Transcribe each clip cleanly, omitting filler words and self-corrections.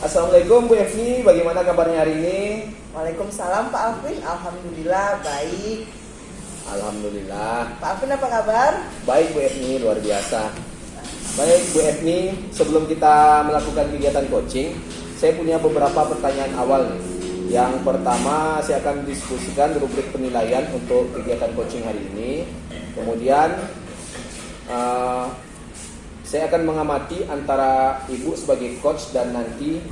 Assalamualaikum Bu Efni, bagaimana kabarnya hari ini? Waalaikumsalam Pak Alvin, Alhamdulillah baik. Alhamdulillah. Pak Alvin apa kabar? Baik Bu Efni, luar biasa. Baik Bu Efni, sebelum kita melakukan kegiatan coaching, saya punya beberapa pertanyaan awal nih. Yang pertama, saya akan diskusikan rubrik penilaian untuk kegiatan coaching hari ini. Kemudian saya akan mengamati antara Ibu sebagai coach dan nanti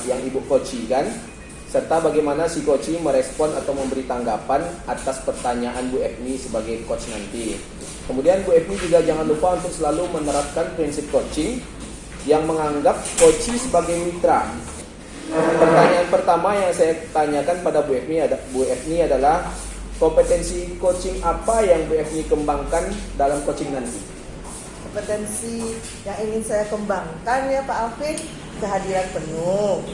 yang Ibu coachikan, serta bagaimana si coach merespon atau memberi tanggapan atas pertanyaan Bu Efni sebagai coach nanti. Kemudian Bu Efni juga jangan lupa untuk selalu menerapkan prinsip coaching yang menganggap coach sebagai mitra. Pertanyaan pertama yang saya tanyakan pada Bu Efni adalah kompetensi coaching apa yang Bu Efni kembangkan dalam coaching nanti? Kompetensi yang ingin saya kembangkan ya Pak Alvin, kehadiran penuh,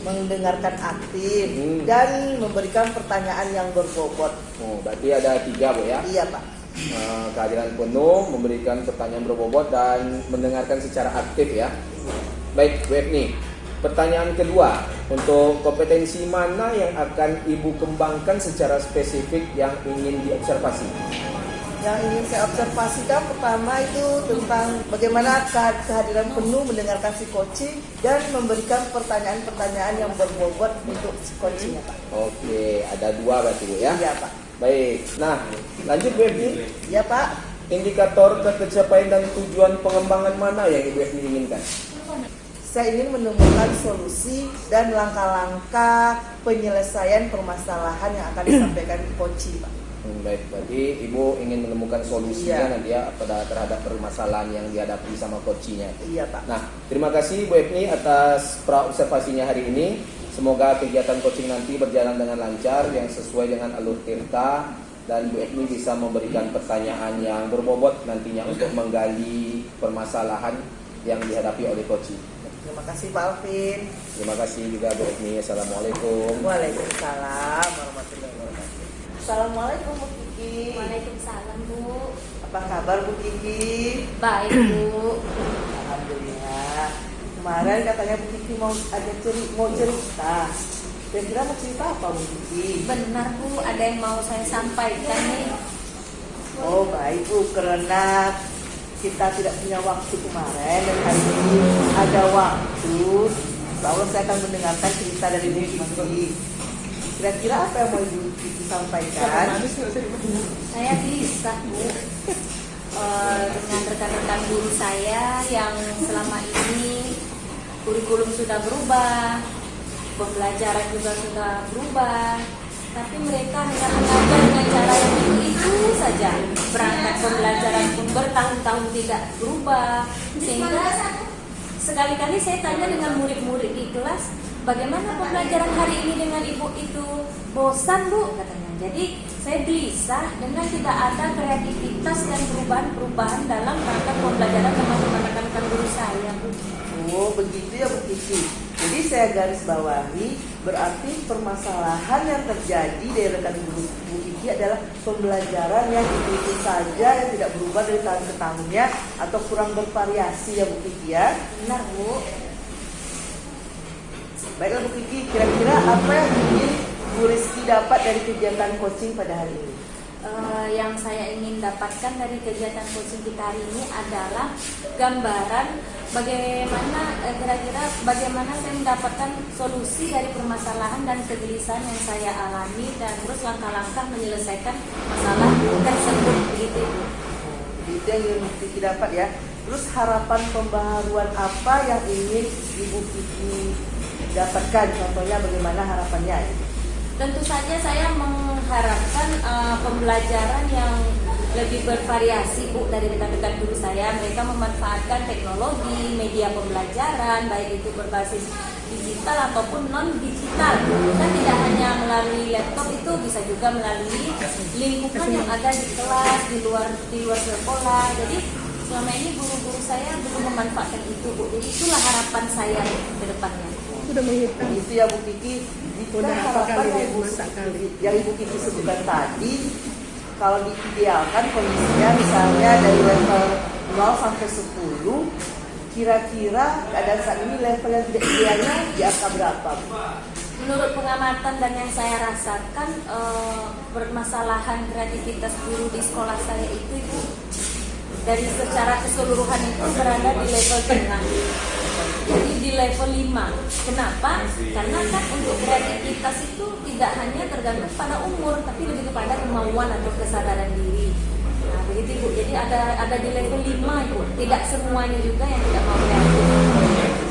mendengarkan aktif, dan memberikan pertanyaan yang berbobot. Oh, berarti ada 3 Bu ya? Iya Pak. Kehadiran penuh, memberikan pertanyaan berbobot, dan mendengarkan secara aktif ya. Baik Bu Efni, pertanyaan kedua, untuk kompetensi mana yang akan Ibu kembangkan secara spesifik yang ingin diobservasi? Yang ingin saya observasikan pertama itu tentang bagaimana kehadiran penuh mendengarkan si coaching dan memberikan pertanyaan-pertanyaan yang berbobot untuk si coachingnya Pak. Oke, ada 2 berarti Bu ya? Iya Pak. Baik, nah lanjut Bu Efni. Iya Pak. Indikator kecapaian dan tujuan pengembangan mana yang Ibu Efni inginkan? Saya ingin menemukan solusi dan langkah-langkah penyelesaian permasalahan yang akan disampaikan coaching Pak. Baik, berarti Ibu ingin menemukan solusinya nanti ya terhadap permasalahan yang dihadapi sama coachingnya. Iya Pak. Nah, terima kasih Bu Efni atas pra-observasinya hari ini. Semoga kegiatan coaching nanti berjalan dengan lancar, yang sesuai dengan alur tirta, dan Bu Efni bisa memberikan pertanyaan yang berbobot nantinya untuk menggali permasalahan yang dihadapi oleh coaching. Terima kasih Pak Alvin. Terima kasih juga Bu Efni. Assalamualaikum. Waalaikumsalam warahmatullahi wabarakatuh. Assalamualaikum Bu Kiki. Waalaikumsalam Bu. Apa kabar Bu Kiki? Baik Bu. Alhamdulillah. Kemarin katanya Bu Kiki mau cerita. Kira-kira mau cerita apa Bu Kiki? Benar Bu, ada yang mau saya sampaikan nih. Oh baik Bu, karena kita tidak punya waktu kemarin dan hari ini ada waktu. Insya Allah saya akan mendengarkan cerita dari Bu Kiki. Kira-kira apa yang mau Ibu Kiki sampaikan? Saya bisa Bu. Dengan rekan-rekan guru saya yang selama ini kurikulum sudah berubah, pembelajaran juga sudah berubah, tapi mereka hanya mengajar dengan cara yang itu saja. Berangkat pembelajaran pun bertahun-tahun tidak berubah, sehingga sekali-kali saya tanya dengan murid-murid di kelas, bagaimana pembelajaran hari ini dengan ibu itu? Bosan Bu katanya. Jadi saya gelisah dengan tidak ada kreativitas dan perubahan-perubahan dalam rangka pembelajaran teman-teman rekan-rekan guru saya Bu. Oh begitu ya Bu Kiki. Jadi saya garis bawahi, berarti permasalahan yang terjadi dari rekan Bu Kiki adalah pembelajaran yang itu saja, yang tidak berubah dari tahun ke tahunnya atau kurang bervariasi ya Bu Kiki ya. Benar Bu. Baiklah Bu Kiki, kira-kira apa yang ingin Bu Rizky dapat dari kegiatan coaching pada hari ini? Yang saya ingin dapatkan dari kegiatan coaching kita hari ini adalah gambaran kira-kira bagaimana saya mendapatkan solusi dari permasalahan dan kegelisahan yang saya alami, dan terus langkah-langkah menyelesaikan masalah tersebut begitu Bu. Itu yang ingin Bu Kiki dapat ya. Terus harapan pembaharuan apa yang ingin Ibu Kiki dapatkan? Contohnya bagaimana harapannya? Tentu saja saya mengharapkan pembelajaran yang lebih bervariasi Bu dari rekan-rekan guru saya. Mereka memanfaatkan teknologi, media pembelajaran, baik itu berbasis digital ataupun non-digital. Dan tidak hanya melalui laptop, itu bisa juga melalui lingkungan yang ada di kelas, di luar sekolah. Jadi selama ini guru-guru saya belum memanfaatkan itu Bu. Jadi itulah harapan saya ke depannya. Sudah menghitung. Itu ya Bu Kiki. Jika harapan yang Ibu Kiki sebutkan tadi, kalau diidealkan kondisinya misalnya dari level 0 sampai 10, Kira-kira keadaan saat ini level yang tidak idealnya di angka berapa? Menurut pengamatan dan yang saya rasakan, permasalahan kreativitas guru di sekolah saya itu dari secara keseluruhan itu berada di level tengah. Jadi di level 5. Kenapa? Karena kan untuk kreativitas itu tidak hanya tergantung pada umur, tapi lebih kepada kemauan atau kesadaran diri. Nah, begitu Ibu. Jadi ada di level 5 Ibu. Tidak semuanya juga yang tidak mau kreatif.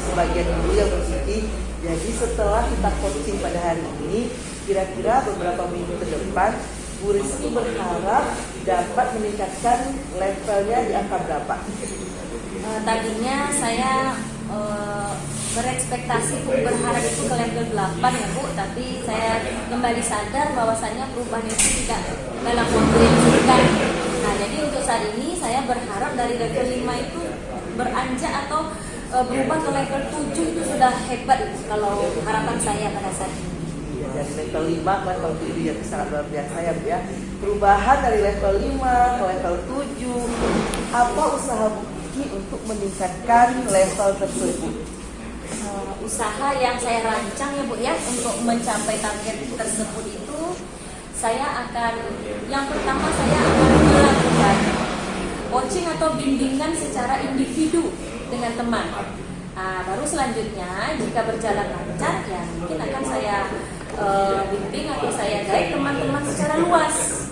Sebagian dulu yang berpikir, jadi setelah kita coaching pada hari ini, kira-kira beberapa minggu ke depan, Bu Rizky berharap dapat meningkatkan levelnya di angka berapa? Tadinya saya berekspektasi berharap itu ke level 8 ya Bu, tapi saya kembali sadar bahwasannya perubahan itu tidak dalam waktu yang singkat. Nah, jadi untuk saat ini saya berharap dari level 5 itu beranjak atau berubah ke level 7 itu sudah hebat Ibu, kalau harapan saya pada saat ini. Ya, dari level 5 ke level 7 yang sangat luar biasa ya Bu ya. Perubahan dari level 5 ke level 7. Apa usaha Bu Kiki untuk meningkatkan level tersebut? Usaha yang saya rancang ya Bu ya untuk mencapai target tersebut itu, yang pertama saya akan melakukan coaching atau bimbingan secara individu dengan teman. Baru selanjutnya jika berjalan lancar ya mungkin akan saya bimbing atau saya guide teman-teman secara luas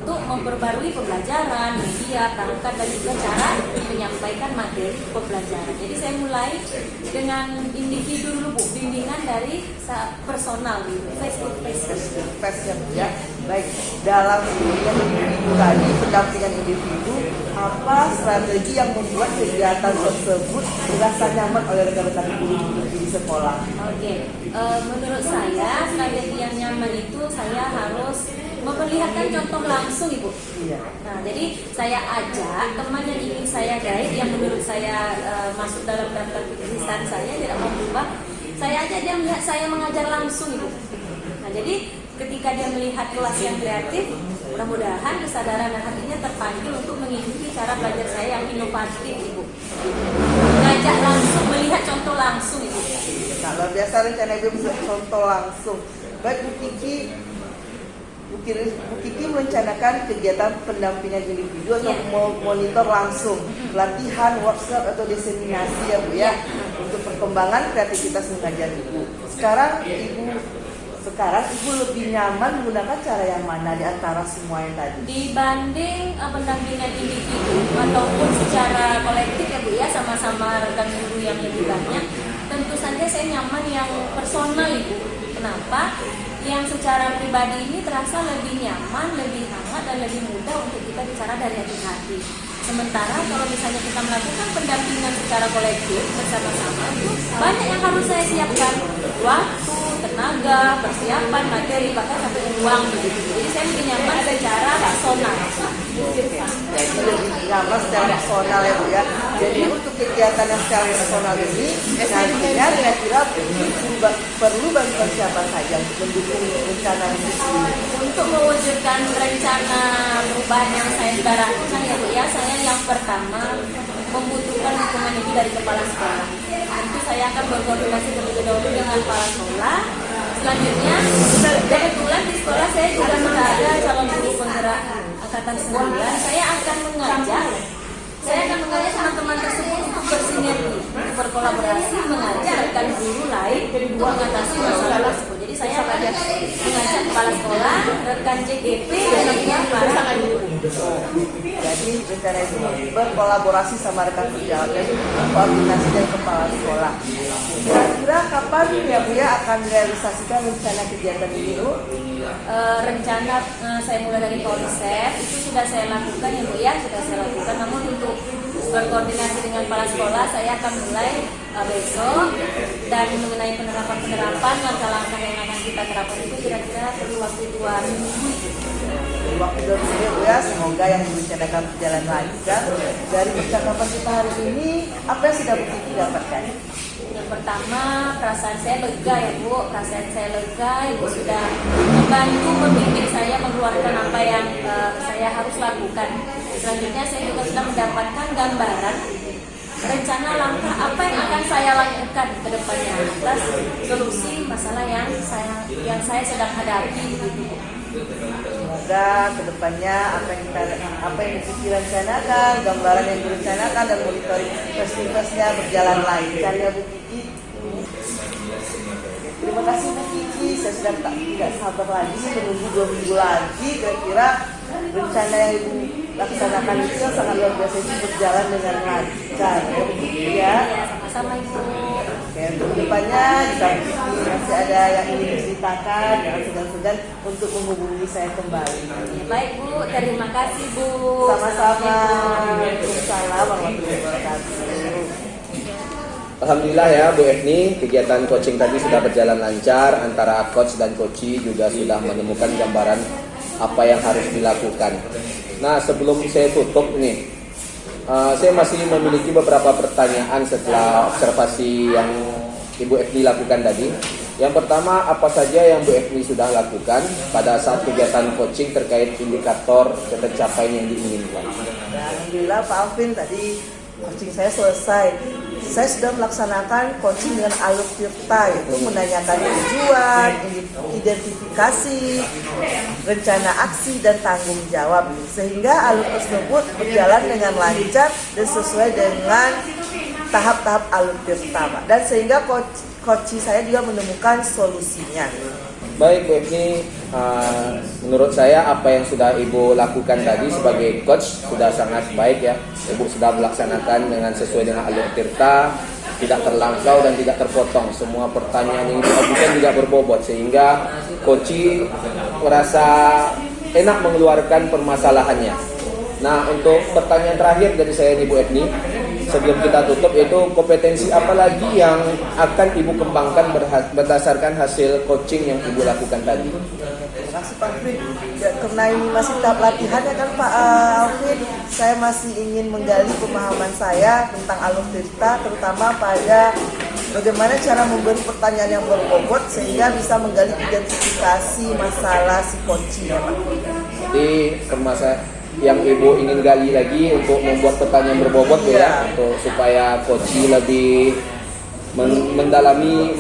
untuk memperbarui pembelajaran, media, perangkat dan juga cara menyampaikan materi pembelajaran. Jadi saya mulai dengan individu dulu Bu, bimbingan dari personal gitu, face to face. Ya. Baik, dalam bimbingan individu tadi, pendampingan individu, apa strategi yang membuat kegiatan tersebut dirasa nyaman oleh rekan-rekan guru di sekolah? Oke, menurut saya strategi yang nyaman itu saya harus memperlihatkan contoh langsung Ibu. Iya. Nah, jadi saya ajak teman yang ingin saya guide, yang menurut saya masuk dalam daftar kegiatan saya tidak mau berubah, saya ajak dia melihat saya mengajar langsung Ibu. Nah, jadi ketika dia melihat kelas yang kreatif, mudah-mudahan kesadaran dan hatinya terpanggil untuk mengikuti cara belajar saya yang inovatif Ibu. Ngajak langsung, melihat contoh langsung Ibu. Nah, luar biasa rencana Ibu bisa contoh langsung. Baik Bu Kiki merencanakan kegiatan pendampingan individu atau monitor langsung, pelatihan, workshop atau diseminasi ya Bu ya, untuk perkembangan kreativitas mengajar Ibu. Sekarang Ibu lebih nyaman menggunakan cara yang mana di antara semua yang tadi? Dibanding pendampingan individu ataupun secara kolektif ya Bu ya, sama-sama rekan guru yang lebih banyak, tentu saja saya nyaman yang personal Ibu. Kenapa? Yang secara pribadi ini terasa lebih nyaman, lebih hangat dan lebih mudah untuk kita bicara dari hati-hati. Sementara kalau misalnya kita melakukan pendampingan secara kolektif bersama-sama itu banyak yang harus saya siapkan, waktu, tenaga, persiapan, materi, bahkan sampai uang begitu. Jadi saya lebih nyaman secara personal. Jadi lebih nyaman secara personal ya Bu ya. Jadi untuk kegiatan yang secara personal ini nantinya kira-kira perlu bantuan siapa saja untuk mendukung rencana ini? Untuk mewujudkan rencana perubahan yang saya sudah rancang ya Bu ya, saya yang pertama membutuhkan dukungan itu dari kepala sekolah. Tentu saya akan berkoordinasi terlebih dahulu dengan kepala sekolah. Selanjutnya, kebetulan di sekolah saya juga ada calon guru penggerak angkatan 9. Saya akan mengajak teman-teman tersebut untuk bersinergi, untuk berkolaborasi, mengajak rekan guru lain untuk mengatasi masalah tersebut. Jadi saya akan mengajak kepala sekolah, rekan JGP, dan juga para guru. Jadi rencana itu berkolaborasi sama rekan kerja dan koordinasi dari kepala sekolah. Kira-kira kapan ya Bu ya akan merealisasikan rencana kegiatan ini Bu? Rencana saya mulai dari konsep itu sudah saya lakukan ya Bu ya, sudah saya lakukan. Namun untuk berkoordinasi dengan kepala sekolah saya akan mulai besok, dan mengenai penerapan langkah-langkah yang akan kita terapkan itu kira-kira perlu waktu 2 minggu. Waktu 2 minggu Bu ya, semoga yang direncanakan berjalan lancar. Dari percakapan kita hari ini, apa yang sudah Bu Kiki dapatkan? Yang pertama, perasaan saya lega ya Bu, perasaan saya lega, Ibu sudah membantu membimbing saya mengeluarkan apa yang saya harus lakukan. Selanjutnya saya juga sudah mendapatkan gambaran rencana langkah apa yang akan saya lakukan ke depannya atas solusi masalah yang saya sedang hadapi. Semoga kedepannya apa yang direncanakan, gambaran yang direncanakan dan monitoring festivasnya berjalan lancar ya Bu Kiki. Terima kasih Bu Kiki, saya sudah tidak sabar lagi menunggu 2 minggu lagi kira-kira rencana yang Ibu laksanakan itu yang sangat luar biasa itu berjalan dengan lancar ya Bu Kiki ya. Sama-sama Ibu. Oke, untuk kedepannya jika masih ada yang ingin diceritakan, jangan segan-segan untuk menghubungi saya kembali. Baik Bu, terima kasih Bu. Sama-sama. Waalaikumsalam warahmatullahi wabarakatuh. Alhamdulillah ya Bu Efni, kegiatan coaching tadi sudah berjalan lancar, antara coach dan coachee juga sudah menemukan gambaran apa yang harus dilakukan. Nah, sebelum saya tutup nih, saya masih memiliki beberapa pertanyaan setelah observasi yang Ibu Efni lakukan tadi. Yang pertama, apa saja yang Bu Efni sudah lakukan pada saat kegiatan coaching terkait indikator pencapaian yang diinginkan? Alhamdulillah Pak Alvin, tadi coaching saya selesai. Saya sudah melaksanakan coaching dengan alur tirta, yaitu menanyakan tujuan, identifikasi, rencana aksi, dan tanggung jawab. Sehingga alur tersebut berjalan dengan lancar dan sesuai dengan tahap-tahap alur tirta, Pak. Dan sehingga coaching saya juga menemukan solusinya. Baik Bu Efni, menurut saya apa yang sudah Ibu lakukan tadi sebagai coach sudah sangat baik ya. Ibu sudah melaksanakan dengan sesuai dengan alur tirta, tidak terlampau dan tidak terpotong. Semua pertanyaan yang diajukan juga berbobot sehingga coach merasa enak mengeluarkan permasalahannya. Nah, untuk pertanyaan terakhir dari saya nih Bu Efni, sebelum kita tutup, yaitu kompetensi apa lagi yang akan Ibu kembangkan berdasarkan hasil coaching yang Ibu lakukan tadi? Terima kasih Pak Alvin. Ya, karena ini masih tahap latihan ya kan Pak Alvin, saya masih ingin menggali pemahaman saya tentang alur tirta, terutama pada bagaimana cara memberi pertanyaan yang berbobot sehingga bisa menggali identifikasi masalah si coaching ya Pak. Jadi yang Ibu ingin gali lagi untuk membuat pertanyaan berbobot ya, untuk supaya coach lebih mendalami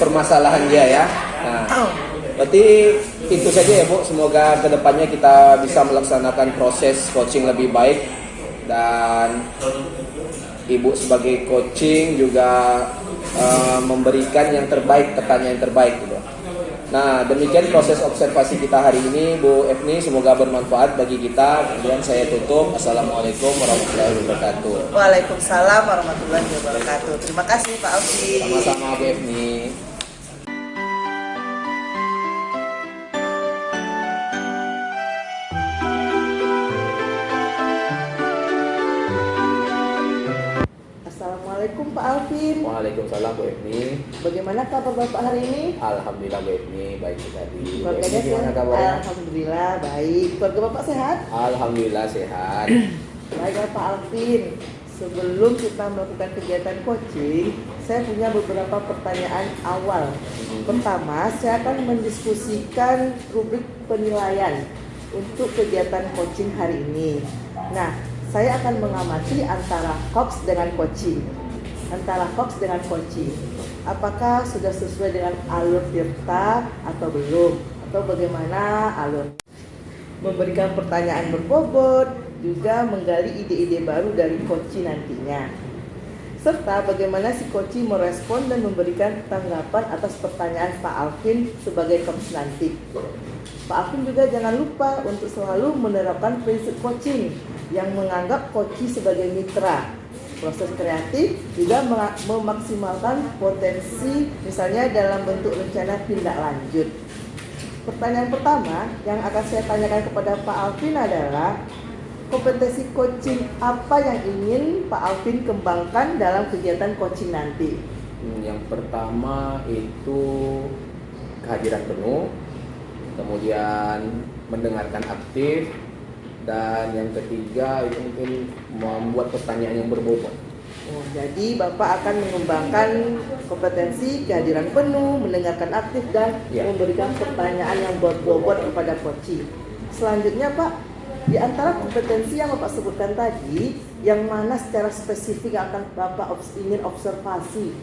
permasalahan dia ya. Nah, berarti itu saja ya Bu. Semoga kedepannya kita bisa melaksanakan proses coaching lebih baik dan Ibu sebagai coaching juga memberikan yang terbaik, pertanyaan yang terbaik gitu. Nah, demikian proses observasi kita hari ini Bu Efni, semoga bermanfaat bagi kita. Kemudian saya tutup. Assalamualaikum warahmatullahi wabarakatuh. Waalaikumsalam warahmatullahi wabarakatuh. Terima kasih Pak Alvin. Sama-sama Bu Efni. Assalamualaikum Pak Alvin. Waalaikumsalam Bu Efni. Bagaimana kabar Bapak hari ini? Alhamdulillah Bu Efni, baik sekali. Bu Keluarganya Efni gimana sehat? kabarnya? Alhamdulillah baik. Keluarga Bapak sehat? Alhamdulillah sehat. Baik Pak Alvin. Sebelum kita melakukan kegiatan coaching, saya punya beberapa pertanyaan awal. Pertama, saya akan mendiskusikan rubrik penilaian untuk kegiatan coaching hari ini. Nah, saya akan mengamati antara coach dengan coaching. Apakah sudah sesuai dengan alur tirta atau belum? Atau bagaimana alur? Memberikan pertanyaan berbobot, juga menggali ide-ide baru dari coaching nantinya. Serta bagaimana si coaching merespon dan memberikan tanggapan atas pertanyaan Pak Alvin sebagai coach nanti. Pak Alvin juga jangan lupa untuk selalu menerapkan prinsip coaching yang menganggap coaching sebagai mitra. Proses kreatif juga memaksimalkan potensi, misalnya dalam bentuk rencana tindak lanjut. Pertanyaan pertama yang akan saya tanyakan kepada Pak Alvin adalah, kompetensi coaching apa yang ingin Pak Alvin kembangkan dalam kegiatan coaching nanti? Yang pertama itu kehadiran penuh, kemudian mendengarkan aktif, dan yang ketiga itu mungkin membuat pertanyaan yang berbobot. Jadi Bapak akan mengembangkan kompetensi kehadiran penuh, mendengarkan aktif, dan memberikan pertanyaan yang berbobot kepada coaching. Selanjutnya Pak, Di antara kompetensi yang Bapak sebutkan tadi, yang mana secara spesifik akan Bapak ingin observasi?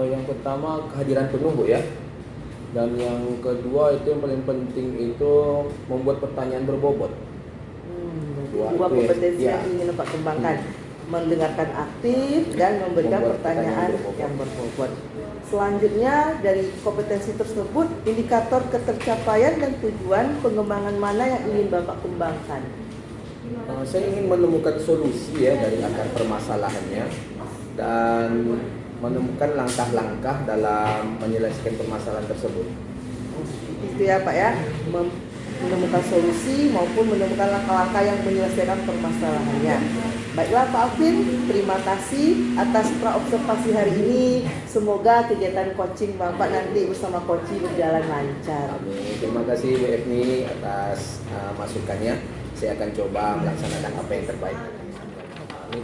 Yang pertama kehadiran penuh Bu ya. Dan yang kedua itu yang paling penting itu membuat pertanyaan berbobot. Dua itu kompetensi ya. yang ingin Bapak kembangkan. Mendengarkan aktif dan memberikan Membuat pertanyaan pertanyaan yang berbobot. Selanjutnya dari kompetensi tersebut, indikator ketercapaian dan tujuan pengembangan mana yang ingin Bapak kembangkan? Saya ingin menemukan solusi ya dari akar permasalahannya dan menemukan langkah-langkah dalam menyelesaikan permasalahan tersebut. Itu ya Pak ya, menemukan solusi maupun menemukan langkah-langkah yang menyelesaikan permasalahannya. Baiklah Pak Alvin, terima kasih atas praobservasi hari ini. Semoga kegiatan coaching Bapak nanti bersama Koci berjalan lancar. Amin. Terima kasih Bu Efni atas masukannya. Saya akan coba melaksanakan apa yang terbaik. Amin.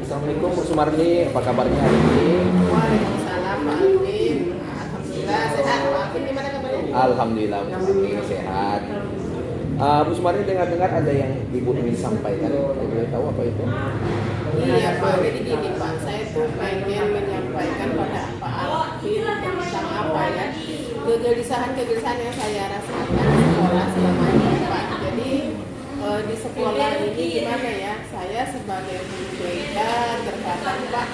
Assalamualaikum Bu Sumarni, apa kabarnya hari ini? Waalaikumsalam Pak Alvin. Alhamdulillah sehat. Pak Alvin gimana kabarnya? Alhamdulillah Bu Sumarni sehat. Bu Sumarni dengar-dengar ada yang Ibu ingin sampaikan. Boleh tahu apa itu? Iya Pak, jadi gini Pak, saya tuh pengen menyampaikan pada Pak Alvin tentang apa ya, kegelisahan yang saya rasakan di sekolah selama ini Pak. Jadi di sekolah ini gimana ya, saya sebagai guru BK terkadang Pak,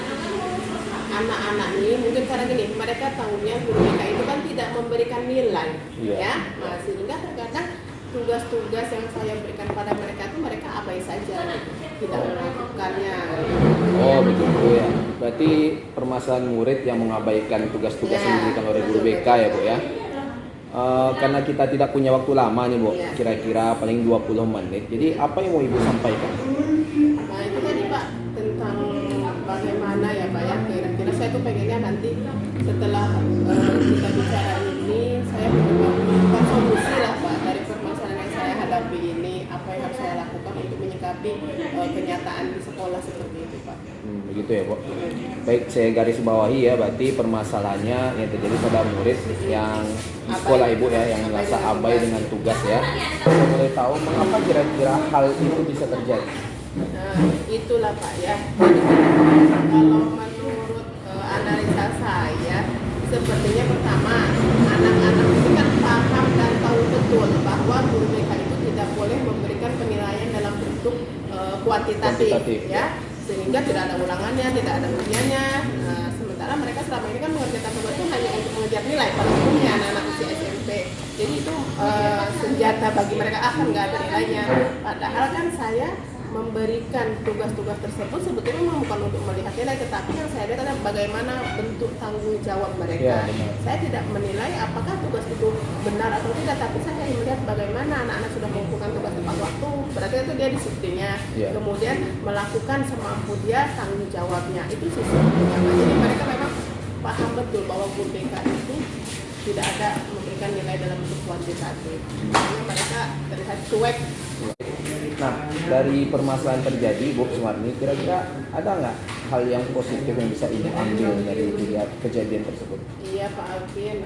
anak-anak ini mungkin karena gini, mereka tahunya guru BK itu kan tidak memberikan nilai, Iya. ya, nah, sehingga terkadang tugas-tugas yang saya berikan pada mereka itu mereka abai saja, tidak melakukannya. Oh begitu ya. Berarti permasalahan murid yang mengabaikan tugas-tugas yang diberikan oleh guru BK ya Bu ya. Karena kita tidak punya waktu lama nih Bu, kira-kira paling 20 menit. Jadi apa yang mau Ibu sampaikan? Nah itu tadi Pak, tentang bagaimana ya Pak ya, kira-kira saya tuh pengennya nanti setelah kita bicara ini, saya menemukan solusi lah Pak dari permasalahan yang saya hadapi ini, apa yang harus saya lakukan untuk menyikapi kenyataan di sekolah seperti itu Pak. Begitu ya Bu. Baik, saya garis bawahi ya, berarti permasalahannya yang terjadi pada murid yang di sekolah Ibu ya, yang merasa abai dengan tugas ya. Saya boleh tahu mengapa kira-kira hal itu bisa terjadi? Nah, itulah Pak ya. Jadi, kalau menurut analisa saya, sepertinya pertama, anak-anak itu kan paham dan tahu betul bahwa guru BK itu tidak boleh memberikan penilaian dalam bentuk kuantitatif, ya, sehingga tidak ada ulangannya, tidak ada ujiannya. Nah, sementara mereka selama ini kan mengerjakan tugas itu hanya untuk mengejar nilai pada umumnya anak-anak usia SMP. Jadi itu senjata bagi mereka akan nggak ada nilainya. Padahal kan saya memberikan tugas-tugas tersebut sebetulnya bukan untuk melihat nilai, tetapi yang saya lihat adalah bagaimana bentuk tanggung jawab mereka. Saya tidak menilai apakah tugas itu benar atau tidak, tapi saya hanya melihat bagaimana anak-anak sudah melakukan tugas tepat waktu, berarti itu dia disiplinnya. Kemudian melakukan semampu dia tanggung jawabnya, itu sih sebetulnya. Jadi mereka memang paham betul bahwa guru BK itu tidak ada memberikan nilai dalam bentuk kuantitatif, karena mereka terlihat cuek. Nah, dari permasalahan terjadi, Bu Sumarni, kira-kira ada nggak hal yang positif yang bisa Ibu ambil dari kejadian tersebut? Iya Pak Alvin,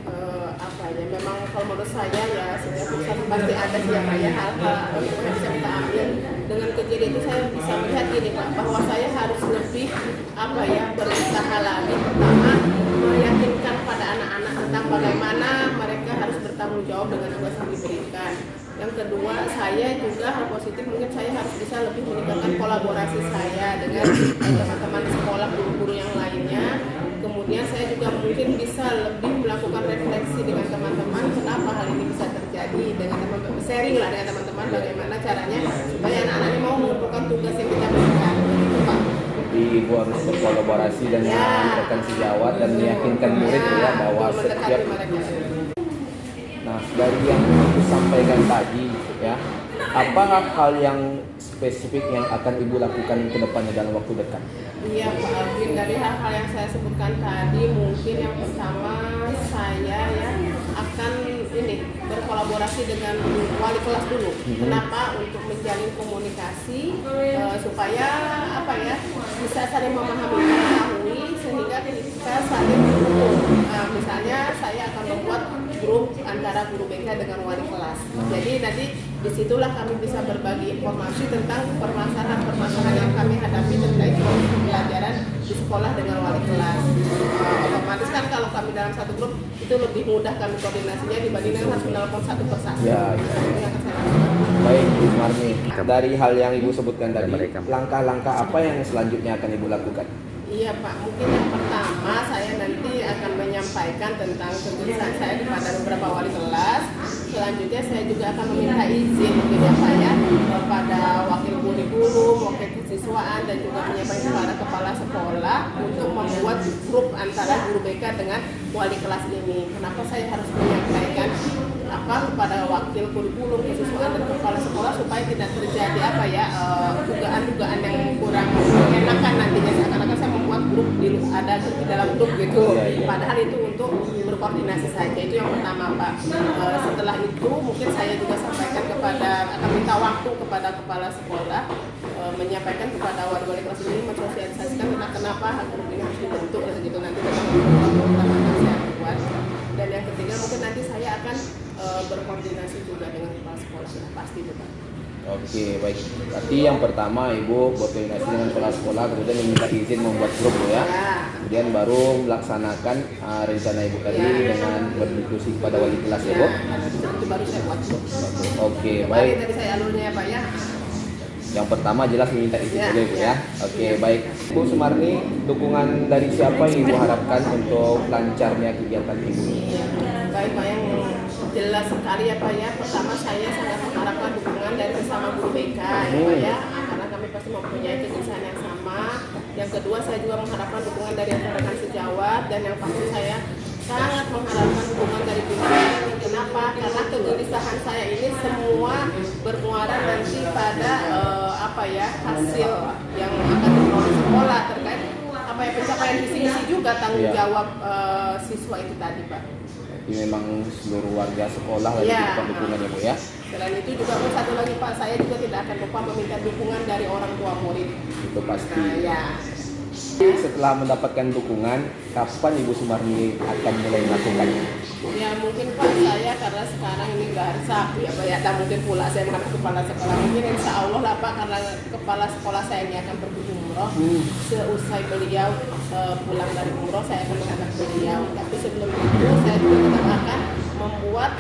apa ya, memang kalau menurut saya ya setiap urusan pasti ada sih ya hal-hal yang bisa kita ambil. Dengan kejadian itu saya bisa melihat gini Pak, bahwa saya harus lebih berusaha lagi. Pertama, meyakinkan pada anak-anak tentang bagaimana mereka harus bertanggung jawab dengan tugas yang diberikan. Yang kedua, saya juga hal positif mungkin saya harus bisa lebih meningkatkan kolaborasi saya dengan teman-teman sekolah, guru-guru yang lainnya. Kemudian saya juga mungkin bisa lebih melakukan refleksi dengan teman-teman kenapa hal ini bisa terjadi, dengan teman-teman sharing lah dengan teman-teman bagaimana caranya supaya anak-anak ini mau mengumpulkan tugas yang kita berikan. Gitu, Pak. Jadi Ibu harus berkolaborasi dengan rekan sejawat dan meyakinkan murid ya bahwa setiap. Nah, dari yang Ibu sampaikan tadi ya, apa hal yang spesifik yang akan Ibu lakukan ke depannya dalam waktu dekat? Iya Pak Alvin, dari hal-hal yang saya sebutkan tadi, mungkin yang pertama saya ya akan berkolaborasi dengan wali kelas dulu. Kenapa? Untuk menjalin komunikasi supaya bisa saling memahami, mengetahui sehingga kita saling mendukung. Misalnya saya akan membuat grup antara guru BK dengan wali kelas. Jadi nanti disitulah kami bisa berbagi informasi tentang permasalahan yang kami hadapi terkait proses pembelajaran di sekolah dengan wali kelas. Otomatis kan kalau kami dalam satu grup itu lebih mudah kami koordinasinya dibandingkan harus menelpon satu persatu. Ya. Itu yang akan saya lakukan. Baik, Bu Sumarni. Dari hal yang Ibu sebutkan tadi, langkah-langkah apa yang selanjutnya akan Ibu lakukan? Iya Pak, mungkin yang pertama saya nanti akan menyampaikan tentang kegelisahan saya kepada beberapa wali kelas. Selanjutnya saya juga akan meminta izin mungkin ya Pak ya kepada wakil kurikulum, wakil kesiswaan dan juga menyampaikan kepada kepala sekolah untuk membuat grup antara guru BK dengan wali kelas ini. Kenapa saya harus menyampaikan kepada wakil kurikulum, kesiswaan dan kepala sekolah supaya tidak terjadi dugaan-dugaan yang kurang mengenakan nantinya. Seakan-akan saya membuat grup ada di dalam grup gitu. Padahal itu untuk berkoordinasi saja. Itu yang pertama Pak. Setelah itu mungkin saya juga sampaikan akan minta waktu kepada kepala sekolah menyampaikan kepada wali-wali kelas ini mensosialisasikan tentang kenapa grup ini harus dibentuk gitu nanti dalam program akan saya buat. Dan yang ketiga mungkin nanti saya akan berkoordinasi juga dengan kepala sekolah sudah pasti itu Pak. Oke, baik. Berarti yang pertama Ibu berkoordinasi dengan kepala sekolah, kemudian meminta izin membuat grup ya. Kemudian baru melaksanakan rencana Ibu tadi dengan berdiskusi kepada wali kelas ya, Bu. Itu baru saya buat grup. Oke, baik. Tadi saya alurnya ya Pak ya. Yang pertama jelas meminta izin dulu Ibu ya. Oke, baik. Bu Sumarni, dukungan dari siapa yang Ibu harapkan untuk lancarnya kegiatan Ibu? Baik Pak, yang jelas sekali ya Pak ya. Pertama saya sangat mengharapkan dukungan dari bersama guru BK ya Pak ya, karena kami pasti mempunyai kegelisahan yang sama. Yang kedua saya juga mengharapkan dukungan dari rekan sejawat, dan yang pasti saya sangat mengharapkan dukungan dari pimpinan. Kenapa? Karena kegelisahan saya ini semua bermuara nanti pada hasil yang akan diperoleh sekolah terkait pencapaian visi misi juga tanggung jawab siswa itu tadi Pak. Jadi memang seluruh warga sekolah lagi dapat dukungan ya Bu ya. Selain itu juga satu lagi Pak, saya juga tidak akan lupa meminta dukungan dari orang tua murid. Itu pasti. Ya. Setelah mendapatkan dukungan, kapan Ibu Sumarni akan mulai melakukannya? Ya mungkin Pak, saya karena sekarang ini nggak hari Sabtu ya Pak ya, dan mungkin pula saya menghadap kepala sekolah. Mungkin insya Allah lah Pak, karena kepala sekolah saya ini akan pergi umroh. Seusai beliau pulang dari umroh, saya akan menghadap beliau. Tapi sebelum itu saya juga tetap akan membuat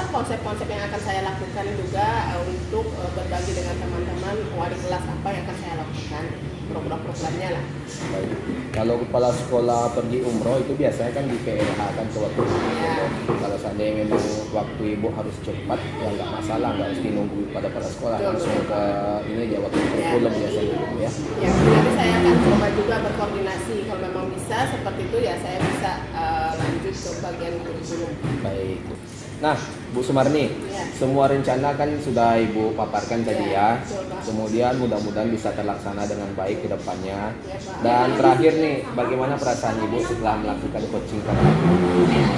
konsep-konsep yang akan saya lakukan juga untuk berbagi dengan teman-teman wali kelas apa yang akan saya lakukan, program-programnya lah. Baik. Kalau kepala sekolah pergi umroh itu biasanya kan di PLH kan ke waktu Kalau seandainya memang waktu Ibu harus cepat, ya nggak masalah, nggak mesti nunggu pada sekolah, langsung ke ini aja waktu kurikulum biasanya gitu ya. Ya, nanti saya akan coba juga berkoordinasi kalau memang bisa seperti itu ya saya bisa lanjut ke bagian kurikulum. Baik. Nah, Bu Sumarni, semua rencana kan sudah Ibu paparkan tadi ya. Kemudian mudah-mudahan bisa terlaksana dengan baik ke depannya. Dan terakhir nih, bagaimana perasaan Ibu setelah melakukan coaching tadi?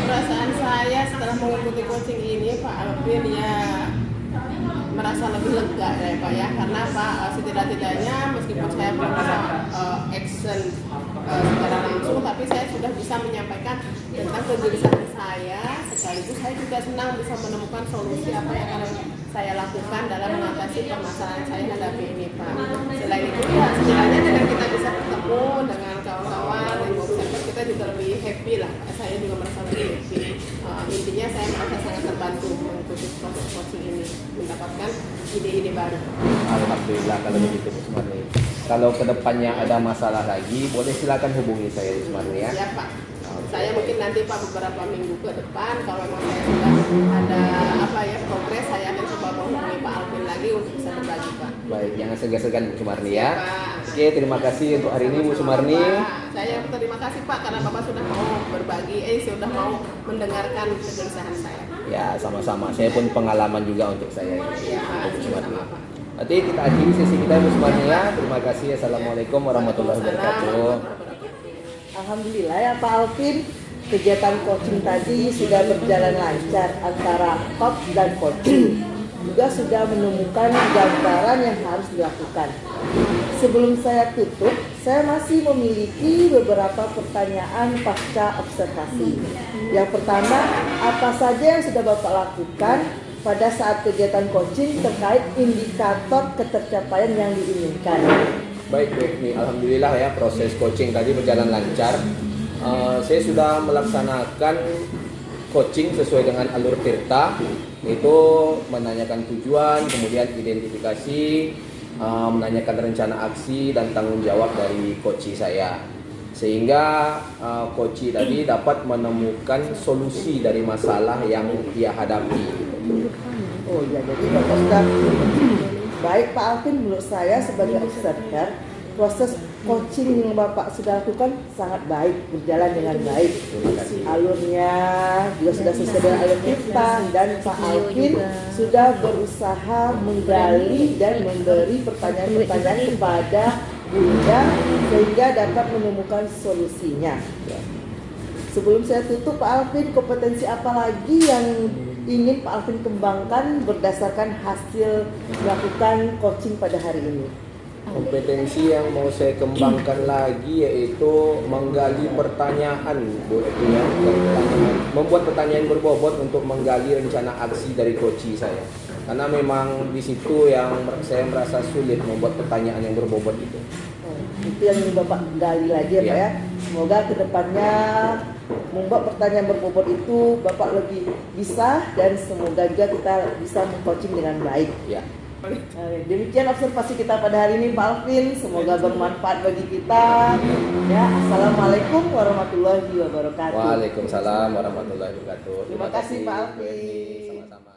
Perasaan saya setelah mengikuti coaching ini Pak Alvin ya merasa lebih lega ya Pak ya, karena Pak setidak-tidaknya meskipun saya belum bisa action secara langsung, tapi saya sudah bisa menyampaikan tentang kegelisahan saya, sekaligus saya juga senang bisa menemukan solusi apa yang akan saya lakukan dalam mengatasi permasalahan saya hadapi ini Pak. Selain itu ya setidaknya dengan kita bisa bertemu dengan kawan-kawan dan observer, kita juga lebih happy lah. Saya juga merasa lebih happy. Intinya saya merasa sangat terbantu mengikuti proses coaching ini, mendapatkan ide-ide baru. Alhamdulillah kalau begitu Bu Sumarni. Kalau kedepannya ada masalah lagi, boleh silakan hubungi saya Bu Sumarni ya. Ya Pak. Saya mungkin nanti Pak beberapa minggu ke depan kalau memang saya sudah ada progres, saya akan coba menghubungi Pak Alvin lagi untuk bisa berbagi Pak. Baik, jangan segan-segan Bu Sumarni ya. Pak. Oke, terima kasih untuk hari ini Bu Sumarni. Saya terima kasih Pak karena Bapak sudah mau berbagi, sudah mau mendengarkan kegelisahan saya. Ya, sama-sama. Saya pun pengalaman juga untuk saya ini. Ya Pak, Bu Sumarni. sama Pak. Nanti kita akhiri sesi kita Bu Sumarni ya. Terima kasih. Assalamualaikum warahmatullahi wabarakatuh. Alhamdulillah ya Pak Alvin, kegiatan coaching tadi sudah berjalan lancar antara coach dan coaching. Juga sudah menemukan gambaran yang harus dilakukan. Sebelum saya tutup, saya masih memiliki beberapa pertanyaan pasca observasi. Yang pertama, apa saja yang sudah Bapak lakukan pada saat kegiatan coaching terkait indikator ketercapaian yang diinginkan? Baik, nih alhamdulillah ya, proses coaching tadi berjalan lancar. Saya sudah melaksanakan coaching sesuai dengan alur Tirta, yaitu menanyakan tujuan, kemudian identifikasi, menanyakan rencana aksi dan tanggung jawab dari coach saya, sehingga coach tadi dapat menemukan solusi dari masalah yang ia hadapi. Oh ya, jadi Bapak sudah baik Pak Alvin. Menurut saya sebagai observer, proses coaching yang Bapak sudah lakukan sangat baik, berjalan dengan baik. Alurnya juga sudah sesuai dengan alur kita, dan Pak Alvin sudah berusaha menggali dan memberi pertanyaan-pertanyaan kepada Bunda sehingga dapat menemukan solusinya. Sebelum saya tutup, Pak Alvin, kompetensi apa lagi yang ingin Pak Alvin kembangkan berdasarkan hasil melakukan coaching pada hari ini? Kompetensi yang mau saya kembangkan lagi yaitu menggali pertanyaan, Bu Evi, ya. Membuat pertanyaan berbobot untuk menggali rencana aksi dari coach saya. Karena memang di situ yang saya merasa sulit membuat pertanyaan yang berbobot itu. Itu yang ingin Bapak gali lagi ya, Pak ya. Semoga kedepannya membuat pertanyaan berbobot itu Bapak lebih bisa, dan semoga juga kita bisa meng-coaching dengan baik. Ya. Demikian observasi kita pada hari ini, Pak Alvin. Semoga bermanfaat bagi kita. Ya, assalamualaikum warahmatullahi wabarakatuh. Waalaikumsalam warahmatullahi wabarakatuh. Terima kasih, Pak Bu Evi. Alvin. Sama-sama.